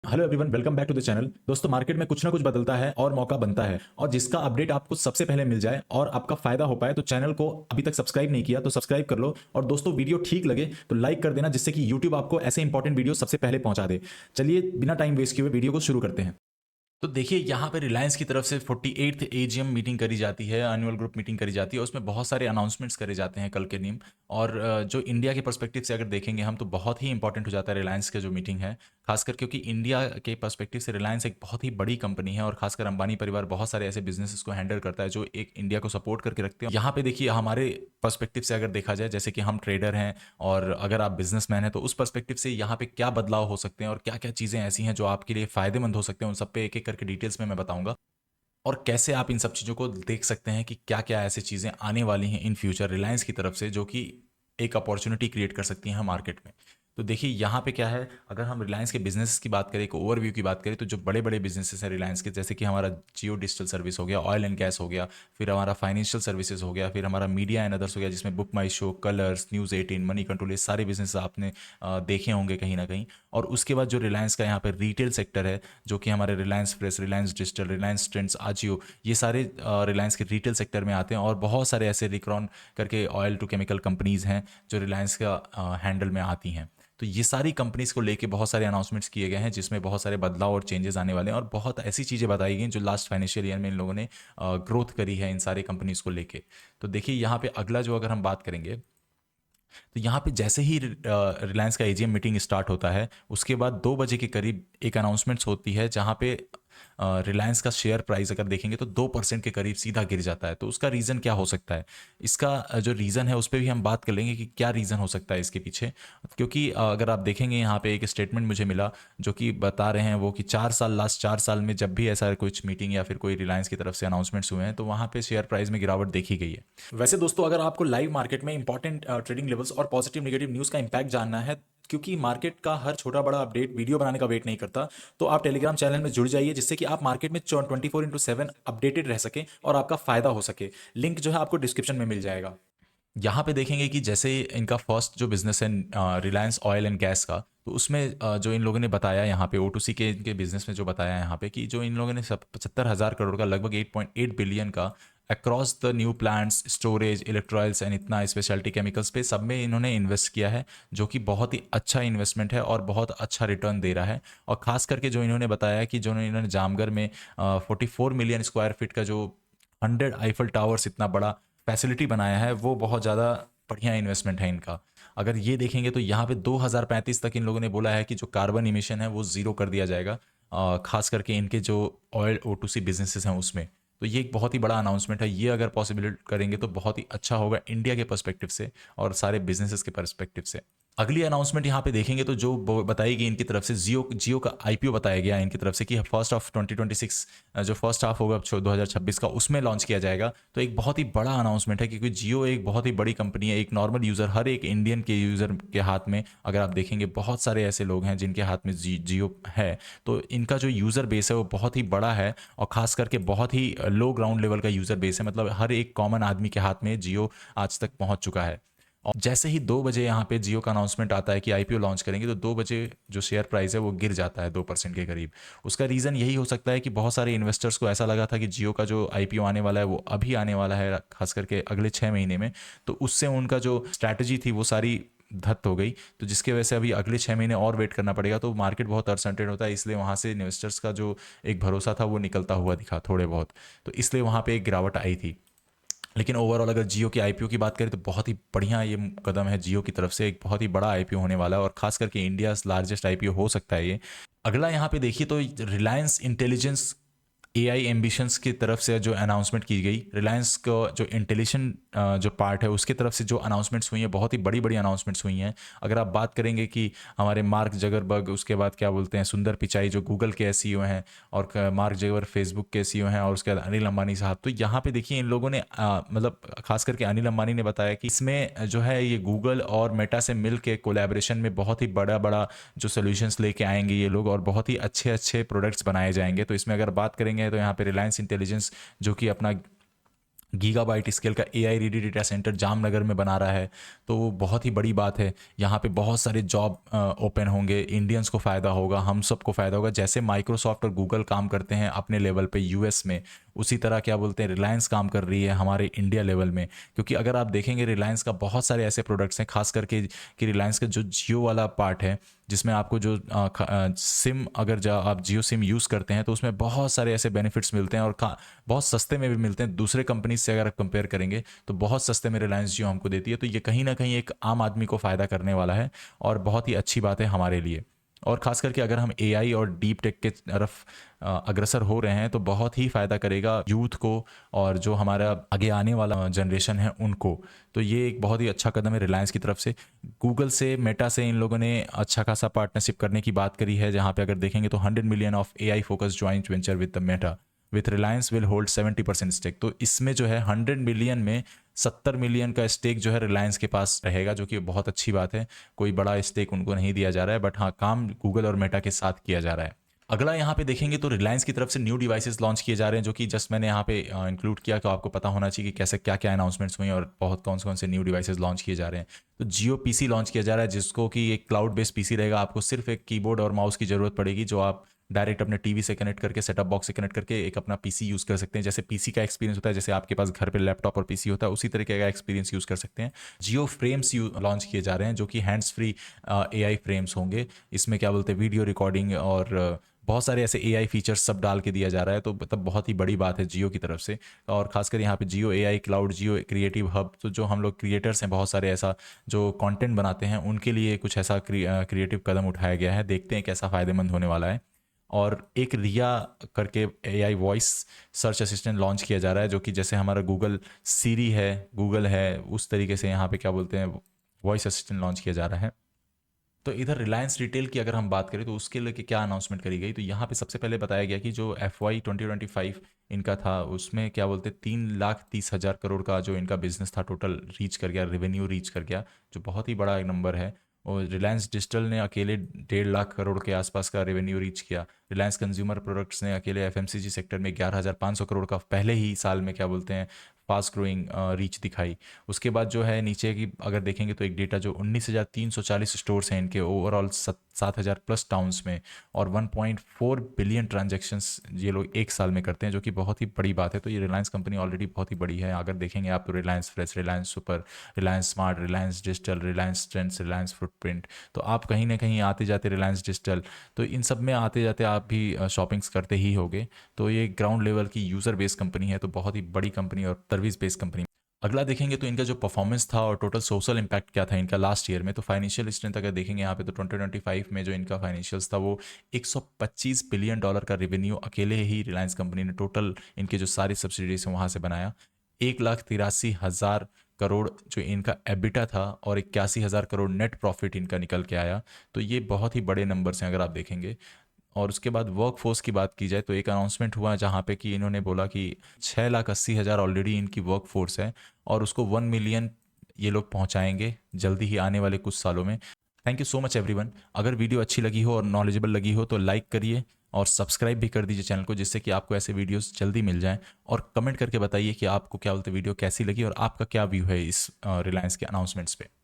Hello everyone, welcome back to the channel. दोस्तों, market में कुछ ना कुछ बदलता है और मौका बनता है, और जिसका अपडेट आपको सबसे पहले मिल जाए और आपका फायदा हो पाए, तो चैनल को अभी तक सब्सक्राइब नहीं किया तो सब्सक्राइब कर लो। और दोस्तों, वीडियो ठीक लगे तो लाइक कर देना, जिससे कि यूट्यूब आपको ऐसे इंपॉर्टेंट वीडियो सबसे पहले पहुंचा दे। चलिए बिना टाइम वेस्ट किए हुए वीडियो को शुरू करते हैं। तो देखिए, यहाँ पे रिलायंस की तरफ से 48th एजीएम मीटिंग करी जाती है, एनुअल ग्रुप मीटिंग करी जाती है। उसमें बहुत सारे अनाउंसमेंट्स करे जाते हैं कल के दिन। और जो इंडिया के पर्सपेक्टिव से अगर देखेंगे हम, तो बहुत ही इंपॉर्टेंट हो जाता है रिलायंस का जो मीटिंग है। खासकर क्योंकि इंडिया के पर्सपेक्टिव से रिलायंस एक बहुत ही बड़ी कंपनी है, और खासकर अंबानी परिवार बहुत सारे ऐसे बिजनेसेस को हैंडल करता है जो एक इंडिया को सपोर्ट करके रखते हैं। यहाँ पे देखिए, हमारे पर्सपेक्टिव से अगर देखा जाए, जैसे कि हम ट्रेडर हैं और अगर आप बिजनेसमैन हैं, तो उस पर्सपेक्टिव से यहाँ पे क्या बदलाव हो सकते हैं और क्या क्या चीज़ें ऐसी हैं जो आपके लिए फ़ायदेमंद हो सकते हैं, उन सब पे एक एक करके डिटेल्स में मैं बताऊंगा। और कैसे आप इन सब चीज़ों को देख सकते हैं कि क्या क्या ऐसी चीज़ें आने वाली हैं इन फ्यूचर रिलायंस की तरफ से, जो कि एक अपॉर्चुनिटी क्रिएट कर सकती हैं मार्केट में। तो देखिए, यहाँ पे क्या है, अगर हम रिलायंस के बिजनेस की बात करें, एक ओवरव्यू की बात करें, तो जो बड़े बड़े बिजनेसेस हैं रिलायंस के, जैसे कि हमारा जियो डिजिटल सर्विस हो गया, ऑयल एंड गैस हो गया, फिर हमारा फाइनेंशियल सर्विसेज हो गया, फिर हमारा मीडिया एंड अदर्स हो गया, जिसमें book my show, colours, news 18, money control, ये सारे बिजनेस आपने देखे होंगे कहीं ना कहीं। और उसके बाद जो रिलायंस का यहाँ पर रिटेल सेक्टर है, जो कि हमारे Reliance fresh, Reliance digital, Reliance trends, Ajio, ये सारे रिलायंस के रिटेल सेक्टर में आते हैं। और बहुत सारे ऐसे रिक्रॉन करके ऑयल टू केमिकल कंपनीज हैं जो रिलायंस का हैंडल में आती हैं। तो ये सारी कंपनीज को लेके बहुत सारे अनाउंसमेंट्स किए गए हैं, जिसमें बहुत सारे बदलाव और चेंजेस आने वाले हैं, और बहुत ऐसी चीज़ें बताई गई हैं जो लास्ट फाइनेंशियल ईयर में इन लोगों ने ग्रोथ करी है इन सारी कंपनीज को लेके। तो देखिए, यहाँ पे अगला जो अगर हम बात करेंगे, तो यहाँ पे जैसे ही रिलायंस का एजीएम मीटिंग स्टार्ट होता है, उसके बाद 2 बजे के करीब एक अनाउंसमेंट्स होती है, जहाँ पे रिलायंस का शेयर प्राइस अगर देखेंगे तो 2% के करीब सीधा गिर जाता है। तो उसका रीज़न क्या हो सकता है? इसका जो रीज़न है उस पर भी हम बात कर लेंगे कि क्या रीज़न हो सकता है इसके पीछे। क्योंकि अगर आप देखेंगे, यहाँ पे एक स्टेटमेंट मुझे मिला जो कि बता रहे हैं वो कि 4 साल, लास्ट 4 साल में जब भी ऐसा कुछ मीटिंग या फिर कोई रिलायंस की तरफ से अनाउंसमेंट्स हुए हैं, तो वहाँ पे शेयर प्राइस में गिरावट देखी गई है। वैसे दोस्तों, अगर आपको लाइव मार्केट में इंपॉर्टेंट ट्रेडिंग लेवल्स और पॉजिटिव नेगेटिव न्यूज़ का इंपैक्ट जानना है, क्योंकि मार्केट का हर छोटा बड़ा अपडेट वीडियो बनाने का वेट नहीं करता, तो आप टेलीग्राम चैनल में जुड़ जाइए, जिससे कि आप मार्केट में 24/7 अपडेटेड रह सकें और आपका फायदा हो सके। लिंक जो है आपको डिस्क्रिप्शन में मिल जाएगा। यहाँ पे देखेंगे कि जैसे इनका फर्स्ट जो बिजनेस है रिलायंस ऑयल एंड गैस का, तो उसमें जो इन लोगों ने बताया यहाँ पे O2C के इनके बिजनेस में जो बताया यहाँ पे, कि जो इन लोगों ने सब 75,000 करोड़ का, लगभग 8.8 बिलियन का across the new plants, storage, electrolytes and इतना स्पेशलिटी केमिकल्स पे सब में इन्होंने इन्वेस्ट किया है, जो कि बहुत ही अच्छा इन्वेस्टमेंट है और बहुत अच्छा रिटर्न दे रहा है। और खास करके जो इन्होंने बताया कि जो इन्होंने जामगर में 44 मिलियन स्क्वायर फीट का जो 100 आईफल टावर्स, इतना बड़ा फैसिलिटी बनाया है, वो बहुत ज़्यादा बढ़िया इन्वेस्टमेंट है इनका। अगर ये देखेंगे तो यहाँ पे 2035 तक इन लोगों ने बोला है कि जो कार्बन इमिशन है वो ज़ीरो कर दिया जाएगा, खास करके इनके जो ऑयल O2C बिजनेसेस हैं उसमें। तो ये एक बहुत ही बड़ा अनाउंसमेंट है। ये अगर पॉसिबल करेंगे तो बहुत ही अच्छा होगा इंडिया के पर्सपेक्टिव से और सारे बिजनेसेस के पर्सपेक्टिव से। अगली अनाउंसमेंट यहाँ पे देखेंगे तो जो बताई गई इनकी तरफ से, जियो जियो का आईपीओ बताया गया है इनकी तरफ से कि फर्स्ट ऑफ 2026, जो फर्स्ट हाफ होगा 2026 का, उसमें लॉन्च किया जाएगा। तो एक बहुत ही बड़ा अनाउंसमेंट है, क्योंकि जियो एक बहुत ही बड़ी कंपनी है। एक नॉर्मल यूज़र, हर एक इंडियन के यूज़र के हाथ में अगर आप देखेंगे, बहुत सारे ऐसे लोग हैं जिनके हाथ में जियो है। तो इनका जो यूज़र बेस है वो बहुत ही बड़ा है, और ख़ास करके बहुत ही लो ग्राउंड लेवल का यूज़र बेस है। मतलब हर एक कॉमन आदमी के हाथ में जियो आज तक पहुंच चुका है। और जैसे ही 2 बजे यहाँ पे जियो का अनाउंसमेंट आता है कि आईपीओ लॉन्च करेंगे, तो 2 बजे जो शेयर प्राइस है वो गिर जाता है 2% के करीब। उसका रीज़न यही हो सकता है कि बहुत सारे इन्वेस्टर्स को ऐसा लगा था कि जियो का जो आईपीओ आने वाला है वो अभी आने वाला है, खास करके अगले 6 महीने में। तो उससे उनका जो स्ट्रैटेजी थी वो सारी धत्त हो गई। तो जिसकी वजह से अभी अगले 6 महीने और वेट करना पड़ेगा। तो मार्केट बहुत अनसर्टेन होता है, इसलिए वहाँ से इन्वेस्टर्स का जो एक भरोसा था वो निकलता हुआ दिखा थोड़े बहुत। तो इसलिए वहाँ पे एक गिरावट आई थी। लेकिन ओवरऑल अगर जियो के आईपीओ की बात करें, तो बहुत ही बढ़िया ये कदम है जियो की तरफ से। एक बहुत ही बड़ा आईपीओ होने वाला है, और खास करके इंडिया लार्जेस्ट आईपीओ हो सकता है ये। अगला यहाँ पे देखिए, तो रिलायंस इंटेलिजेंस एआई एम्बिशंस की तरफ से जो अनाउंसमेंट की गई, रिलायंस का जो इंटेलिजेंट जो पार्ट है उसकी तरफ से जो अनाउंसमेंट्स हुई हैं, बहुत ही बड़ी बड़ी अनाउंसमेंट्स हुई हैं। अगर आप बात करेंगे कि हमारे मार्क जगरबर्ग, उसके बाद क्या बोलते हैं सुंदर पिचाई जो गूगल के एसईओ हैं, और मार्क जगरबर्ग फेसबुक के एसईओ हैं, और उसके बाद अनिल अंबानी साहब। तो यहाँ पे देखिए इन लोगों ने मतलब खास करके अनिल अंबानी ने बताया कि इसमें जो है ये गूगल और मेटा से मिल के कोलैबोरेशन में बहुत ही बड़ा बड़ा जो सोल्यूशंस लेके आएंगे ये लोग, और बहुत ही अच्छे अच्छे प्रोडक्ट्स बनाए जाएंगे। तो इसमें अगर बात करेंगे तो यहाँ पे रिलायंस इंटेलिजेंस, जो कि अपना गीगाबाइट स्केल का AI ready data centre Jamnagar में बना रहा है। तो वो बहुत ही बड़ी बात है। यहाँ पे बहुत सारे जॉब ओपन होंगे, इंडियंस को फ़ायदा होगा, हम सबको फ़ायदा होगा। जैसे माइक्रोसॉफ्ट और गूगल काम करते हैं अपने लेवल पे यूएस में, उसी तरह क्या बोलते हैं रिलायंस काम कर रही है हमारे इंडिया लेवल में। क्योंकि अगर आप देखेंगे रिलायंस का बहुत सारे ऐसे प्रोडक्ट्स हैं, खास करके कि रिलायंस का जो जियो वाला पार्ट है, जिसमें आपको जो सिम अगर आप जियो सिम यूज़ करते हैं तो उसमें बहुत सारे ऐसे बेनिफिट्स मिलते हैं, और बहुत सस्ते में भी मिलते हैं। दूसरे कंपनीज से अगर आप कंपेयर करेंगे तो बहुत सस्ते में रिलायंस जियो हमको देती है। तो ये कहीं ना कहीं एक आम आदमी को फ़ायदा करने वाला है, और बहुत ही अच्छी बात है हमारे लिए। और ख़ास करके अगर हम एआई और डीप टेक के तरफ अग्रसर हो रहे हैं तो बहुत ही फ़ायदा करेगा यूथ को, और जो हमारा आगे आने वाला जनरेशन है उनको। तो ये एक बहुत ही अच्छा कदम है रिलायंस की तरफ से। गूगल से, मेटा से इन लोगों ने अच्छा खासा पार्टनरशिप करने की बात करी है, जहाँ पे अगर देखेंगे तो 100 million of AI focus joint venture with the Meta with Reliance will hold 70% stake. तो इसमें जो है 100 मिलियन में 70 मिलियन का स्टेक जो है रिलायंस के पास रहेगा, जो कि बहुत अच्छी बात है। कोई बड़ा स्टेक उनको नहीं दिया जा रहा है, बट हाँ, काम गूगल और मेटा के साथ किया जा रहा है। अगला यहाँ पे देखेंगे तो रिलायंस की तरफ से न्यू डिवाइसेस लॉन्च किए जा रहे हैं, जो कि जस्ट मैंने यहाँ पे इंक्लूड किया, तो आपको पता होना चाहिए कि कैसे क्या क्या अनाउंसमेंट्स हुई और बहुत कौन से न्यू डिवाइसेस लॉन्च किए जा रहे हैं। तो जियो पीसी लॉन्च किया जा रहा है, जिसको कि एक क्लाउड बेस्ड पीसी रहेगा। आपको सिर्फ एक कीबोर्ड और माउस की जरूरत पड़ेगी, जो आप डायरेक्ट अपने टीवी से कनेक्ट करके, सेटअप बॉक्स से कनेक्ट करके एक अपना पीसी यूज़ कर सकते हैं। जैसे पीसी का एक्सपीरियंस होता है, जैसे आपके पास घर पे लैपटॉप और पीसी होता है, उसी तरीके का एक्सपीरियंस यूज़ कर सकते हैं। जियो फ्रेम्स लॉन्च किए जा रहे हैं, जो कि हैंड्स फ्री एआई फ्रेम्स होंगे। इसमें क्या बोलते हैं वीडियो रिकॉर्डिंग और बहुत सारे ऐसे एआई फीचर्स सब डाल के दिया जा रहा है। तो मतलब बहुत ही बड़ी बात है जियो की तरफ से। और खासकर यहाँ पे जियो एआई क्लाउड, जियो क्रिएटिव हब, तो जो हम लोग क्रिएटर्स हैं बहुत सारे ऐसा जो कंटेंट बनाते हैं, उनके लिए कुछ ऐसा क्रिएटिव कदम उठाया गया है। देखते हैं कैसा फ़ायदेमंद होने वाला है। और एक रिया करके AI voice search assistant launch किया जा रहा है, जो कि जैसे हमारा गूगल सीरी है, गूगल है, उस तरीके से यहाँ पे क्या बोलते हैं वॉइस असिस्टेंट लॉन्च किया जा रहा है। तो इधर रिलायंस रिटेल की अगर हम बात करें तो उसके लिए क्या अनाउंसमेंट करी गई, तो यहाँ पे सबसे पहले बताया गया कि जो FY 2025 इनका था, उसमें क्या बोलते 3,30,000 करोड़ का जो इनका बिजनेस था टोटल रीच कर गया, रेवेन्यू रीच कर गया, जो बहुत ही बड़ा एक नंबर है। और रिलायंस डिजिटल ने अकेले 1.5 करोड़ के आसपास का रेवेन्यू रीच किया। रिलायंस कंज्यूमर प्रोडक्ट्स ने अकेले FMCG सेक्टर में 11,500 करोड़ का पहले ही साल में क्या बोलते हैं फास्ट ग्रोइंग रीच दिखाई। उसके बाद जो है नीचे की अगर देखेंगे तो एक डेटा जो 19,340 स्टोर्स हैं इनके ओवरऑल 7,000 प्लस टाउन्स में, और 1.4 बिलियन ट्रांजैक्शंस ये लोग एक साल में करते हैं, जो कि बहुत ही बड़ी बात है। तो ये रिलायंस कंपनी ऑलरेडी बहुत ही बड़ी है। अगर देखेंगे आप तो Reliance fresh, Reliance super, Reliance smart, Reliance digital, Reliance trends, Reliance footprint, तो आप कहीं ना कहीं आते जाते रिलायंस डिजिटल, तो इन सब में आते जाते आप भी शॉपिंग्स करते ही होगे। तो ये ग्राउंड लेवल की यूज़र बेस कंपनी है, तो बहुत ही बड़ी कंपनी और सर्विस बेस्ड कंपनी। अगला देखेंगे तो इनका जो परफॉर्मेंस था और टोटल सोशल इम्पैक्ट क्या था इनका लास्ट ईयर में, तो फाइनेंशियल स्ट्रेंथ अगर देखेंगे यहाँ पे तो 2025 में जो इनका फाइनेंशियल्स था वो 125 बिलियन डॉलर का रेवेन्यू अकेले ही रिलायंस कंपनी ने टोटल इनके जो सारी सब्सिडीज हैं वहाँ से बनाया। 1,83,000 करोड़ जो इनका एबिटा था, और 81,000 करोड़ नेट प्रॉफिट इनका निकल के आया। तो ये बहुत ही बड़े नंबर्स हैं अगर आप देखेंगे। और उसके बाद वर्क फोर्स की बात की जाए तो एक अनाउंसमेंट हुआ जहाँ पे कि इन्होंने बोला कि 6,80,000 ऑलरेडी इनकी वर्क फोर्स है, और उसको 1 मिलियन ये लोग पहुँचाएंगे जल्दी ही आने वाले कुछ सालों में। Thank you so much everyone. अगर वीडियो अच्छी लगी हो और नॉलेजेबल लगी हो तो लाइक करिए और सब्सक्राइब भी कर दीजिए चैनल को, जिससे कि आपको ऐसे वीडियोस जल्दी मिल जाएं। और कमेंट करके बताइए कि आपको क्या बोलते वीडियो कैसी लगी और आपका क्या व्यू है इस रिलायंस के अनाउंसमेंट्स पे।